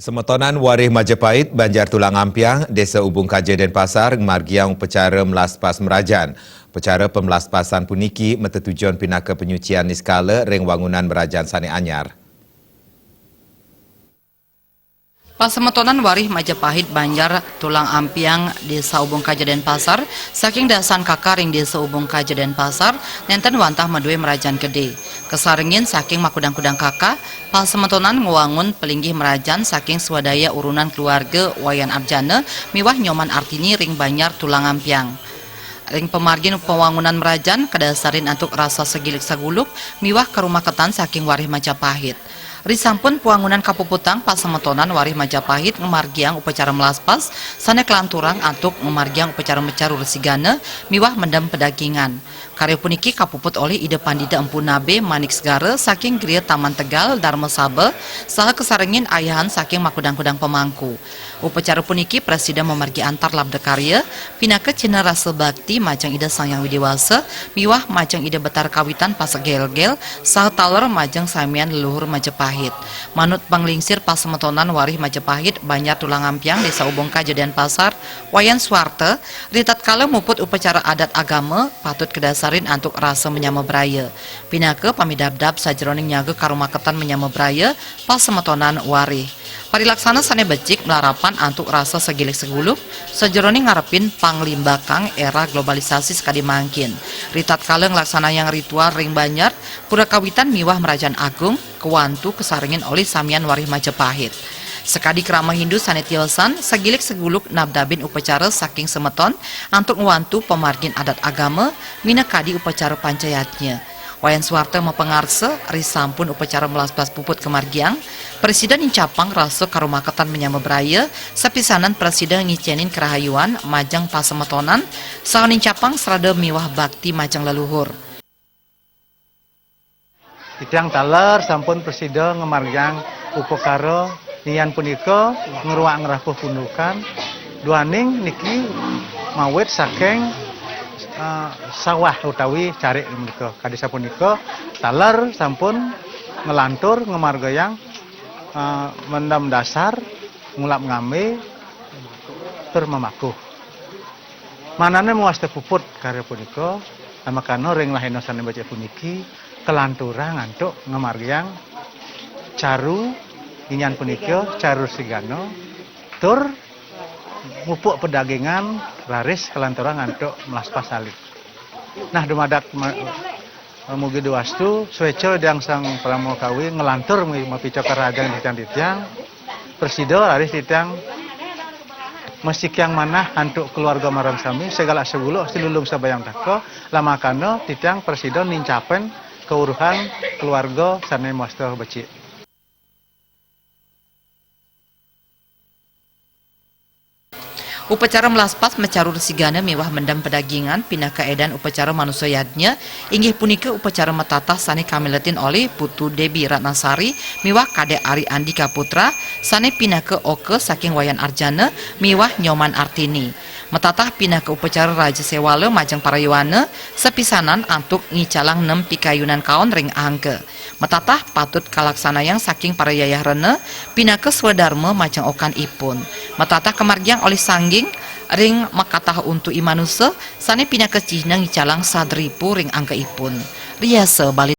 Semetonan Warih Majapahit, Banjar Tulang Ampiang, Desa Ubung Kaja Denpasar, margiang upacara melaspas merajan. Upacara pemelaspasan puniki metetujuan pinaka penyucian niskala ring wangunan merajan Sane Anyar. Pasemetonan Warih Majapahit Banjar Tulang Ampiang Desa Ubung Kaja Denpasar saking dasan kakak ring Desa Ubung Kaja Denpasar nenten wantah madue merajan gede. Kesaringin saking makudang-kudang kakak pasemetonan ngewangun pelinggih merajan saking swadaya urunan keluarga Wayan Arjana miwah nyoman artini ring Banjar Tulang Ampiang. Ring pemargin pewangunan merajan kedasarin antuk rasa segilik saguluk miwah karumaketan saking Warih Majapahit. Risampun pewangunan kapuputang pasemetonan Warih Majapahit ngemargiang upacara melaspas sane kelanturang antuk ngemargiang upacara mecaru resigana miwah mendem pedagingan. Karya puniki kapuput oleh ide pandida Empu Nabe Manik Segara saking Gria Taman Tegal Dharma Sabe saha kesarengin ayahan saking makudang-kudang pemangku. Upacara puniki presiden memargi antar labda karya pinaka cina rasa bakti majang ide Sang Yang Widiwasa miwah majang ide betar kawitan pasegel-gel saha taler majang samian leluhur Majapahit. Manut panglingsir pasemetonan Warih Majapahit Banjar Tulang Ampiang Desa Ubung Kaja Denpasar Wayan Swarte ritat kala muput upacara adat agama patut kedasarin antuk rasa menyama braya. Pinaka pamidabdab sajroning nyaga karumaketan menyama braya pasemetonan Warih. Parilaksana sane becik melarapan antuk rasa segilik seguluk sajroning ngarepin panglimbakang era globalisasi sekadi mangkin. Ritat kala nglaksana yang ritual ring Banjar pura kawitan miwah merajan agung kewantu kesaringin oleh samian Warih Majapahit. Sekadi kerama Hindu sane tiosan segilik seguluk nabdabin upacara saking semeton antuk ngewantu pemargin adat agama minakadi upacara pancayatnya. Wayan Swarte mempengarse risampun upacara melaspas puput kemargiang Presiden incapang rasa karumaketan menyama braya sepisanan Presiden ngicenin kerahayuan majang pasemetonan saha incapang serada miwah bakti majang leluhur. Titiang taler sampun Presiden ngemargiang upakara nian punika ngeruak ngerapuh pundukan duaning niki mawit saking sawah utawi cari menika kadisa punika taler sampun ngelantur ngemargayang mendam dasar ngulap ngame tur memakuh manane muaste puput karya punika amakana ring lahena sane baca puniki kelanturang antuk ngemargayang caru inyan punika caru sigano tur mupuk pedagingan laris kelanturang antuk melaspas salib. Nah dumadak mugi dewastu swecel yang sang pramo kawi ngelantur mapico kerajaan titiang presiden laris titiang mesik yang mana antuk keluarga marang sami segala segulu silulung sabayang tako lamakano titiang presiden nincapen keuruhan keluarga sane master becik. Upacara melaspas mecaru resigana miwah mendam pedagingan pinaka edan upacara manusayatnya inggih punika upacara metatah sane kamiletin oleh Putu Debi Ratnasari miwah Kade Ari Andika Putra sane pinaka oke saking Wayan Arjana miwah Nyoman Artini. Metatah pinaka upacara Raja Sewale majang parayawana sepisanan antuk ngicalang 6 pikayunan kaon ring angke. Metatah patut kalaksanayang saking para yayah rene pinaka swadharma majang okan ipun. Metatah kemargiang oleh sangging ring makatah untuk imanusa sane pinaka cihna ngicalang sadripu ring angke ipun. Riasa bali